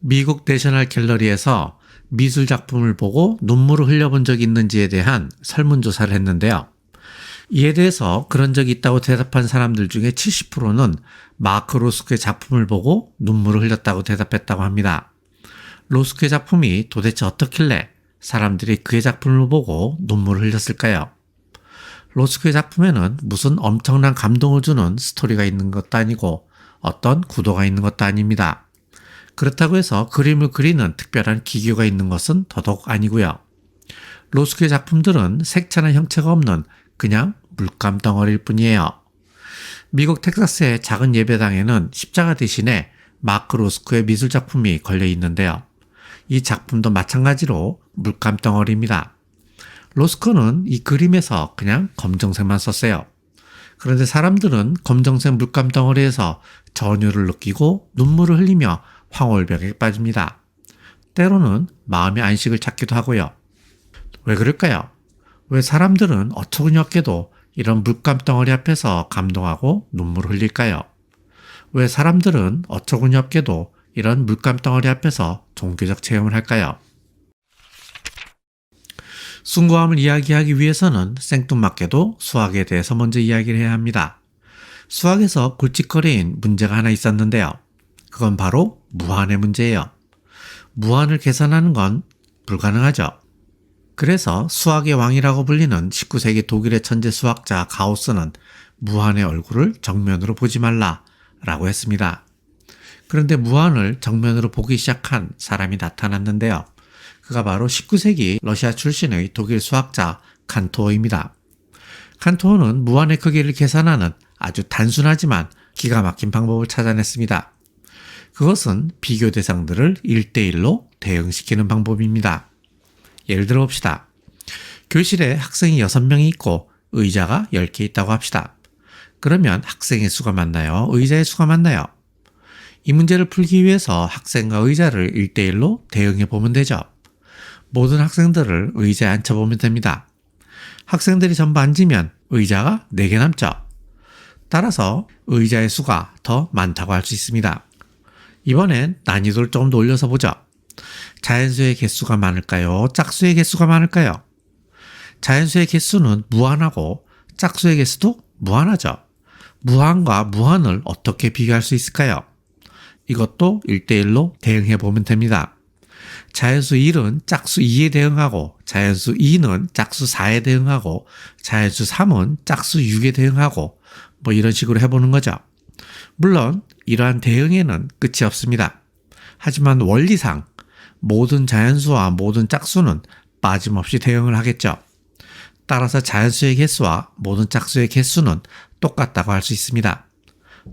미국 내셔널 갤러리에서 미술 작품을 보고 눈물을 흘려본 적이 있는지에 대한 설문조사를 했는데요. 이에 대해서 그런 적이 있다고 대답한 사람들 중에 70%는 마크 로스코의 작품을 보고 눈물을 흘렸다고 대답했다고 합니다. 로스코의 작품이 도대체 어떻길래 사람들이 그의 작품을 보고 눈물을 흘렸을까요? 로스코의 작품에는 무슨 엄청난 감동을 주는 스토리가 있는 것도 아니고 어떤 구도가 있는 것도 아닙니다. 그렇다고 해서 그림을 그리는 특별한 기교가 있는 것은 더더욱 아니고요. 로스코의 작품들은 색채나 형체가 없는 그냥 물감 덩어리일 뿐이에요. 미국 텍사스의 작은 예배당에는 십자가 대신에 마크 로스코의 미술 작품이 걸려 있는데요. 이 작품도 마찬가지로 물감 덩어리입니다. 로스코는 이 그림에서 그냥 검정색만 썼어요. 그런데 사람들은 검정색 물감 덩어리에서 전율을 느끼고 눈물을 흘리며 황홀병에 빠집니다. 때로는 마음의 안식을 찾기도 하고요. 왜 그럴까요? 왜 사람들은 어처구니없게도 이런 물감 덩어리 앞에서 감동하고 눈물을 흘릴까요? 왜 사람들은 어처구니없게도 이런 물감 덩어리 앞에서 종교적 체험을 할까요? 숭고함을 이야기하기 위해서는 생뚱맞게도 수학에 대해서 먼저 이야기를 해야 합니다. 수학에서 골칫거리인 문제가 하나 있었는데요. 그건 바로 무한의 문제예요. 무한을 계산하는 건 불가능하죠. 그래서 수학의 왕이라고 불리는 19세기 독일의 천재 수학자 가우스는 무한의 얼굴을 정면으로 보지 말라라고 했습니다. 그런데 무한을 정면으로 보기 시작한 사람이 나타났는데요. 그가 바로 19세기 러시아 출신의 독일 수학자 칸토어입니다. 칸토어는 무한의 크기를 계산하는 아주 단순하지만 기가 막힌 방법을 찾아냈습니다. 그것은 비교 대상들을 1대1로 대응시키는 방법입니다. 예를 들어 봅시다. 교실에 학생이 6명이 있고 의자가 10개 있다고 합시다. 그러면 학생의 수가 맞나요? 의자의 수가 맞나요? 이 문제를 풀기 위해서 학생과 의자를 1대1로 대응해 보면 되죠. 모든 학생들을 의자에 앉혀보면 됩니다. 학생들이 전부 앉으면 의자가 4개 남죠. 따라서 의자의 수가 더 많다고 할 수 있습니다. 이번엔 난이도를 조금 더 올려서 보죠. 자연수의 개수가 많을까요? 짝수의 개수가 많을까요? 자연수의 개수는 무한하고 짝수의 개수도 무한하죠. 무한과 무한을 어떻게 비교할 수 있을까요? 이것도 1대1로 대응해 보면 됩니다. 자연수 1은 짝수 2에 대응하고 자연수 2는 짝수 4에 대응하고 자연수 3은 짝수 6에 대응하고 뭐 이런 식으로 해보는 거죠. 물론 이러한 대응에는 끝이 없습니다. 하지만 원리상 모든 자연수와 모든 짝수는 빠짐없이 대응을 하겠죠. 따라서 자연수의 개수와 모든 짝수의 개수는 똑같다고 할 수 있습니다.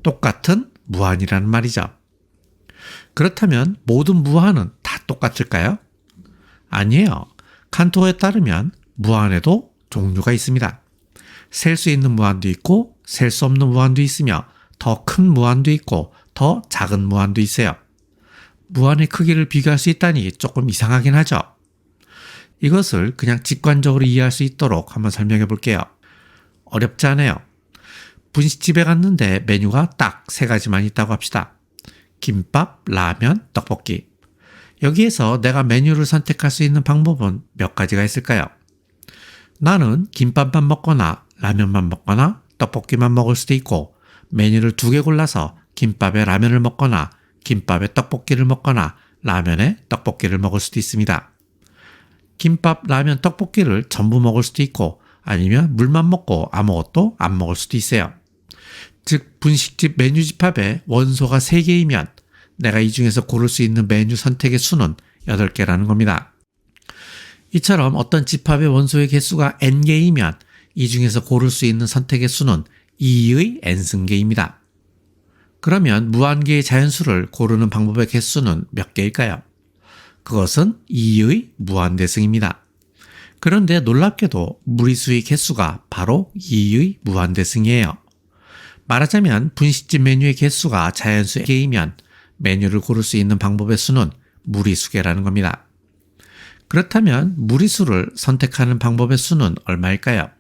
똑같은 무한이라는 말이죠. 그렇다면 모든 무한은 다 똑같을까요? 아니에요. 칸토어에 따르면 무한에도 종류가 있습니다. 셀 수 있는 무한도 있고 셀 수 없는 무한도 있으며 더 큰 무한도 있고 더 작은 무한도 있어요. 무한의 크기를 비교할 수 있다니 조금 이상하긴 하죠. 이것을 그냥 직관적으로 이해할 수 있도록 한번 설명해 볼게요. 어렵지 않아요. 분식집에 갔는데 메뉴가 딱 3가지만 있다고 합시다. 김밥, 라면, 떡볶이. 여기에서 내가 메뉴를 선택할 수 있는 방법은 몇 가지가 있을까요? 나는 김밥만 먹거나 라면만 먹거나 떡볶이만 먹을 수도 있고 메뉴를 2개 골라서 김밥에 라면을 먹거나 김밥에 떡볶이를 먹거나 라면에 떡볶이를 먹을 수도 있습니다. 김밥, 라면, 떡볶이를 전부 먹을 수도 있고 아니면 물만 먹고 아무것도 안 먹을 수도 있어요. 즉 분식집 메뉴 집합에 원소가 3개이면 내가 이 중에서 고를 수 있는 메뉴 선택의 수는 8개라는 겁니다. 이처럼 어떤 집합의 원소의 개수가 n개이면 이 중에서 고를 수 있는 선택의 수는 2의 n승계입니다. 그러면 무한계의 자연수를 고르는 방법의 개수는 몇 개일까요? 그것은 2의 무한대승입니다. 그런데 놀랍게도 무리수의 개수가 바로 2의 무한대승이에요. 말하자면 분식집 메뉴의 개수가 자연수 개이면 메뉴를 고를 수 있는 방법의 수는 무리수계라는 겁니다. 그렇다면 무리수를 선택하는 방법의 수는 얼마일까요?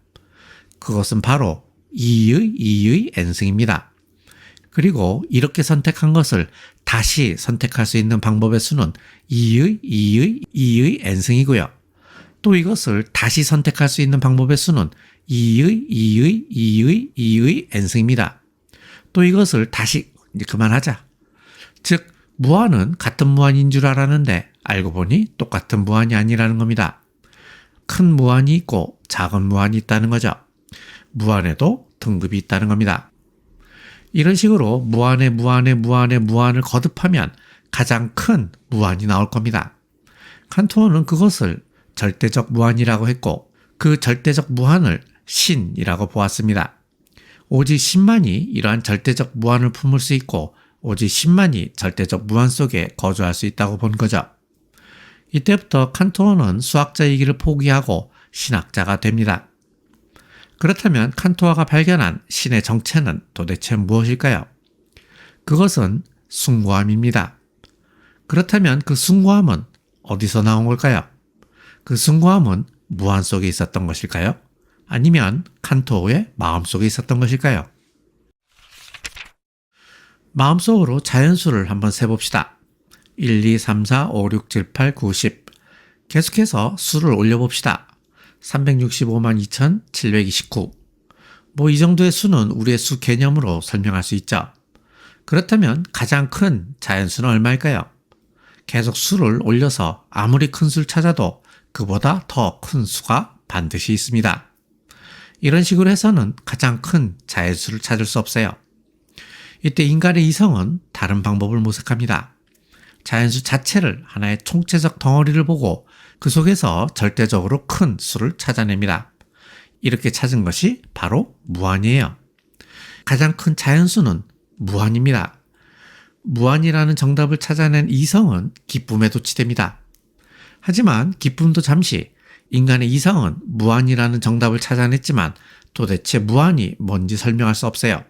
그것은 바로 2의 n승입니다. 그리고 이렇게 선택한 것을 다시 선택할 수 있는 방법의 수는 2의 n승이고요. 또 이것을 다시 선택할 수 있는 방법의 수는 2의 n승입니다. 또 이것을 다시 이제 그만하자. 즉 무한은 같은 무한인 줄 알았는데 알고 보니 똑같은 무한이 아니라는 겁니다. 큰 무한이 있고 작은 무한이 있다는 거죠. 무한에도 등급이 있다는 겁니다. 이런 식으로 무한을 거듭하면 가장 큰 무한이 나올 겁니다. 칸토어는 그것을 절대적 무한이라고 했고 그 절대적 무한을 신이라고 보았습니다. 오직 신만이 이러한 절대적 무한을 품을 수 있고 오직 신만이 절대적 무한 속에 거주할 수 있다고 본 거죠. 이때부터 칸토어는 수학자이기를 포기하고 신학자가 됩니다. 그렇다면 칸토어가 발견한 신의 정체는 도대체 무엇일까요? 그것은 숭고함입니다. 그렇다면 그 숭고함은 어디서 나온 걸까요? 그 숭고함은 무한 속에 있었던 것일까요? 아니면 칸토어의 마음속에 있었던 것일까요? 마음속으로 자연수를 한번 세봅시다. 1, 2, 3, 4, 5, 6, 7, 8, 9, 10. 계속해서 수를 올려봅시다. 365만 2,729. 이 정도의 수는 우리의 수 개념으로 설명할 수 있죠. 그렇다면 가장 큰 자연수는 얼마일까요? 계속 수를 올려서 아무리 큰 수를 찾아도 그보다 더 큰 수가 반드시 있습니다. 이런 식으로 해서는 가장 큰 자연수를 찾을 수 없어요. 이때 인간의 이성은 다른 방법을 모색합니다. 자연수 자체를 하나의 총체적 덩어리를 보고 그 속에서 절대적으로 큰 수를 찾아냅니다. 이렇게 찾은 것이 바로 무한이에요. 가장 큰 자연수는 무한입니다. 무한이라는 정답을 찾아낸 이성은 기쁨에 도취됩니다. 하지만 기쁨도 잠시 인간의 이성은 무한이라는 정답을 찾아냈지만 도대체 무한이 뭔지 설명할 수 없어요.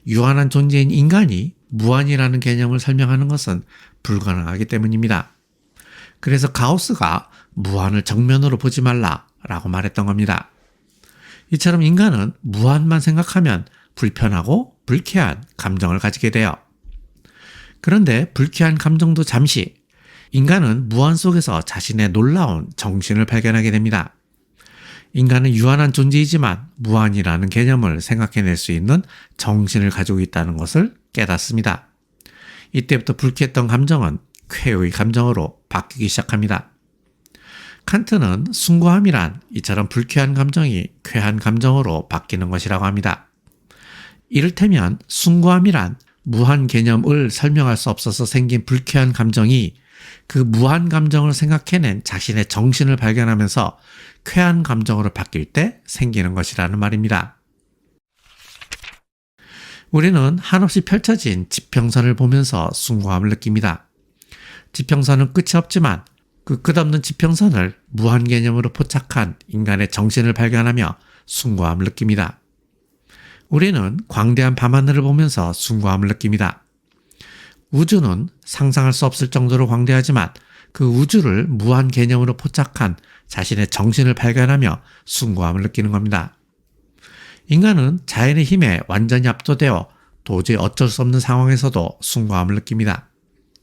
유한한 존재인 인간이 무한이라는 개념을 설명하는 것은 불가능하기 때문입니다. 그래서 가우스가 무한을 정면으로 보지 말라라고 말했던 겁니다. 이처럼 인간은 무한만 생각하면 불편하고 불쾌한 감정을 가지게 돼요. 그런데 불쾌한 감정도 잠시 인간은 무한 속에서 자신의 놀라운 정신을 발견하게 됩니다. 인간은 유한한 존재이지만 무한이라는 개념을 생각해낼 수 있는 정신을 가지고 있다는 것을 깨닫습니다. 이때부터 불쾌했던 감정은 쾌의 감정으로 바뀌기 시작합니다. 칸트는 숭고함이란 이처럼 불쾌한 감정이 쾌한 감정으로 바뀌는 것이라고 합니다. 이를테면 숭고함이란 무한 개념을 설명할 수 없어서 생긴 불쾌한 감정이 그 무한 감정을 생각해낸 자신의 정신을 발견하면서 쾌한 감정으로 바뀔 때 생기는 것이라는 말입니다. 우리는 한없이 펼쳐진 지평선을 보면서 숭고함을 느낍니다. 지평선은 끝이 없지만 그 끝없는 지평선을 무한 개념으로 포착한 인간의 정신을 발견하며 숭고함을 느낍니다. 우리는 광대한 밤하늘을 보면서 숭고함을 느낍니다. 우주는 상상할 수 없을 정도로 광대하지만 그 우주를 무한 개념으로 포착한 자신의 정신을 발견하며 숭고함을 느끼는 겁니다. 인간은 자연의 힘에 완전히 압도되어 도저히 어쩔 수 없는 상황에서도 숭고함을 느낍니다.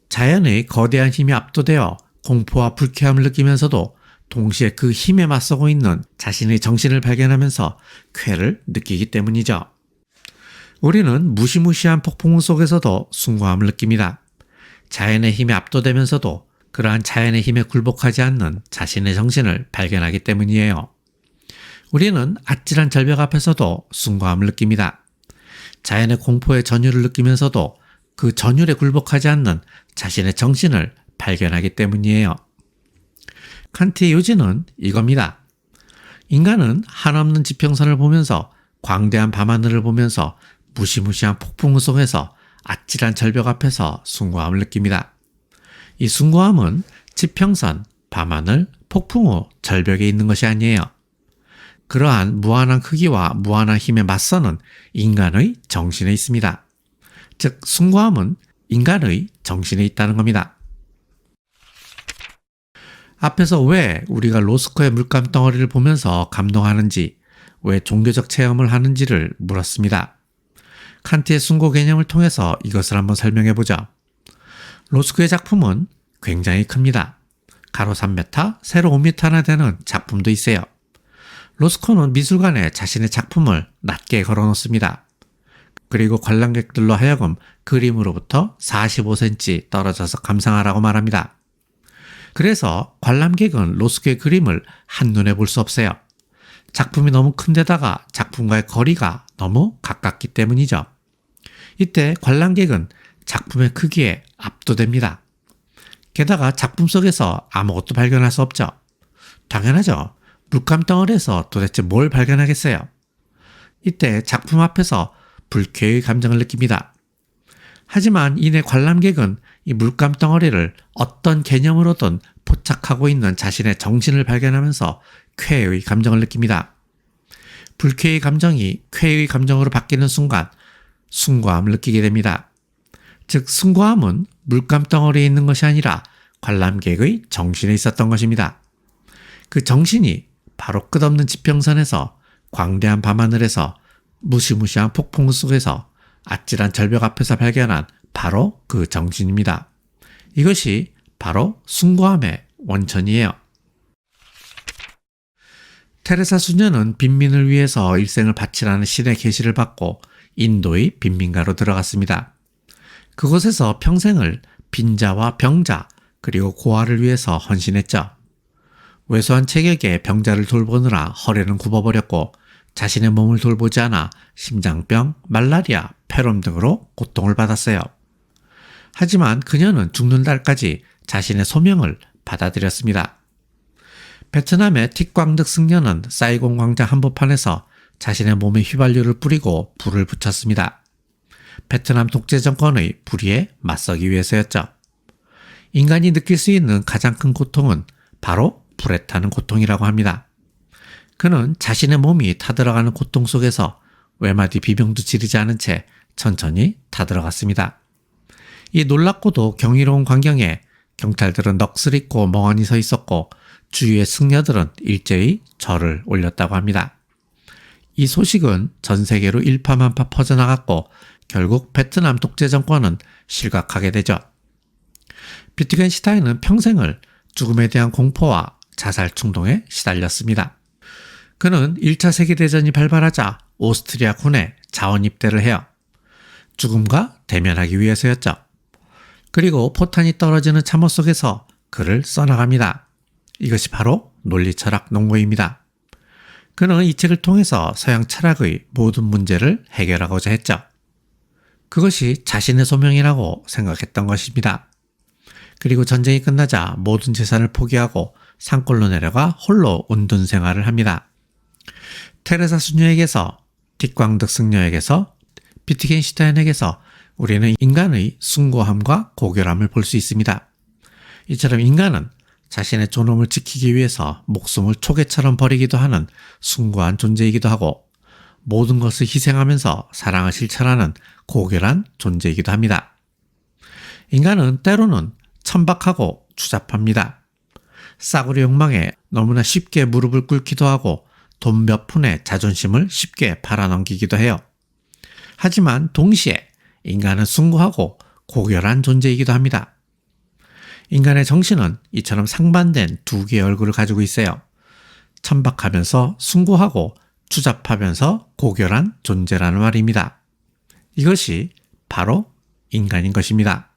자연의 거대한 힘에 압도되어 공포와 불쾌함을 느끼면서도 동시에 그 힘에 맞서고 있는 자신의 정신을 발견하면서 쾌를 느끼기 때문이죠. 우리는 무시무시한 폭풍 속에서도 숭고함을 느낍니다. 자연의 힘에 압도되면서도 그러한 자연의 힘에 굴복하지 않는 자신의 정신을 발견하기 때문이에요. 우리는 아찔한 절벽 앞에서도 숭고함을 느낍니다. 자연의 공포의 전율을 느끼면서도 그 전율에 굴복하지 않는 자신의 정신을 발견하기 때문이에요. 칸트의 요지는 이겁니다. 인간은 한없는 지평선을 보면서 광대한 밤하늘을 보면서 무시무시한 폭풍 속에서 아찔한 절벽 앞에서 숭고함을 느낍니다. 이 숭고함은 지평선, 밤하늘, 폭풍우, 절벽에 있는 것이 아니에요. 그러한 무한한 크기와 무한한 힘에 맞서는 인간의 정신에 있습니다. 즉 숭고함은 인간의 정신에 있다는 겁니다. 앞에서 왜 우리가 로스코의 물감 덩어리를 보면서 감동하는지, 왜 종교적 체험을 하는지를 물었습니다. 칸트의 숭고 개념을 통해서 이것을 한번 설명해 보죠. 로스코의 작품은 굉장히 큽니다. 가로 3m, 세로 5m나 되는 작품도 있어요. 로스코는 미술관에 자신의 작품을 낮게 걸어 놓습니다. 그리고 관람객들로 하여금 그림으로부터 45cm 떨어져서 감상하라고 말합니다. 그래서 관람객은 로스코의 그림을 한눈에 볼 수 없어요. 작품이 너무 큰데다가 작품과의 거리가 너무 가깝기 때문이죠. 이때 관람객은 작품의 크기에 압도됩니다. 게다가 작품 속에서 아무것도 발견할 수 없죠. 당연하죠. 물감 덩어리에서 도대체 뭘 발견하겠어요? 이때 작품 앞에서 불쾌의 감정을 느낍니다. 하지만 이내 관람객은 이 물감 덩어리를 어떤 개념으로든 포착하고 있는 자신의 정신을 발견하면서 쾌의 감정을 느낍니다. 불쾌의 감정이 쾌의 감정으로 바뀌는 순간 숭고함을 느끼게 됩니다. 즉 숭고함은 물감 덩어리에 있는 것이 아니라 관람객의 정신에 있었던 것입니다. 그 정신이 바로 끝없는 지평선에서 광대한 밤하늘에서 무시무시한 폭풍 속에서 아찔한 절벽 앞에서 발견한 바로 그 정신입니다. 이것이 바로 숭고함의 원천이에요. 테레사 수녀는 빈민을 위해서 일생을 바치라는 신의 계시를 받고 인도의 빈민가로 들어갔습니다. 그곳에서 평생을 빈자와 병자 그리고 고아를 위해서 헌신했죠. 왜소한 체격의 병자를 돌보느라 허리는 굽어버렸고 자신의 몸을 돌보지 않아 심장병, 말라리아, 폐렴 등으로 고통을 받았어요. 하지만 그녀는 죽는 날까지 자신의 소명을 받아들였습니다. 베트남의 틱광득 승려는 사이공 광장 한복판에서 자신의 몸에 휘발유를 뿌리고 불을 붙였습니다. 베트남 독재 정권의 불의에 맞서기 위해서였죠. 인간이 느낄 수 있는 가장 큰 고통은 바로 불에 타는 고통이라고 합니다. 그는 자신의 몸이 타들어가는 고통 속에서 외마디 비명도 지르지 않은 채 천천히 타들어갔습니다. 이 놀랍고도 경이로운 광경에 경찰들은 넋을 잃고 멍하니 서 있었고 주위의 승려들은 일제히 절을 올렸다고 합니다. 이 소식은 전 세계로 일파만파 퍼져나갔고 결국 베트남 독재 정권은 실각하게 되죠. 비트겐슈타인은 평생을 죽음에 대한 공포와 자살 충동에 시달렸습니다. 그는 1차 세계대전이 발발하자 오스트리아 군에 자원 입대를 해요. 죽음과 대면하기 위해서였죠. 그리고 포탄이 떨어지는 참호 속에서 글을 써나갑니다. 이것이 바로 논리철학 농구입니다. 그는 이 책을 통해서 서양 철학의 모든 문제를 해결하고자 했죠. 그것이 자신의 소명이라고 생각했던 것입니다. 그리고 전쟁이 끝나자 모든 재산을 포기하고 산골로 내려가 홀로 운둔 생활을 합니다. 테레사 수녀에게서, 틱광득 승려에게서, 비트겐슈타인에게서 우리는 인간의 숭고함과 고결함을 볼 수 있습니다. 이처럼 인간은 자신의 존엄을 지키기 위해서 목숨을 초계처럼 버리기도 하는 숭고한 존재이기도 하고 모든 것을 희생하면서 사랑을 실천하는 고결한 존재이기도 합니다. 인간은 때로는 천박하고 추잡합니다. 싸구려 욕망에 너무나 쉽게 무릎을 꿇기도 하고 돈 몇 푼에 자존심을 쉽게 팔아넘기기도 해요. 하지만 동시에 인간은 숭고하고 고결한 존재이기도 합니다. 인간의 정신은 이처럼 상반된 두 개의 얼굴을 가지고 있어요. 천박하면서 숭고하고 추잡하면서 고결한 존재라는 말입니다. 이것이 바로 인간인 것입니다.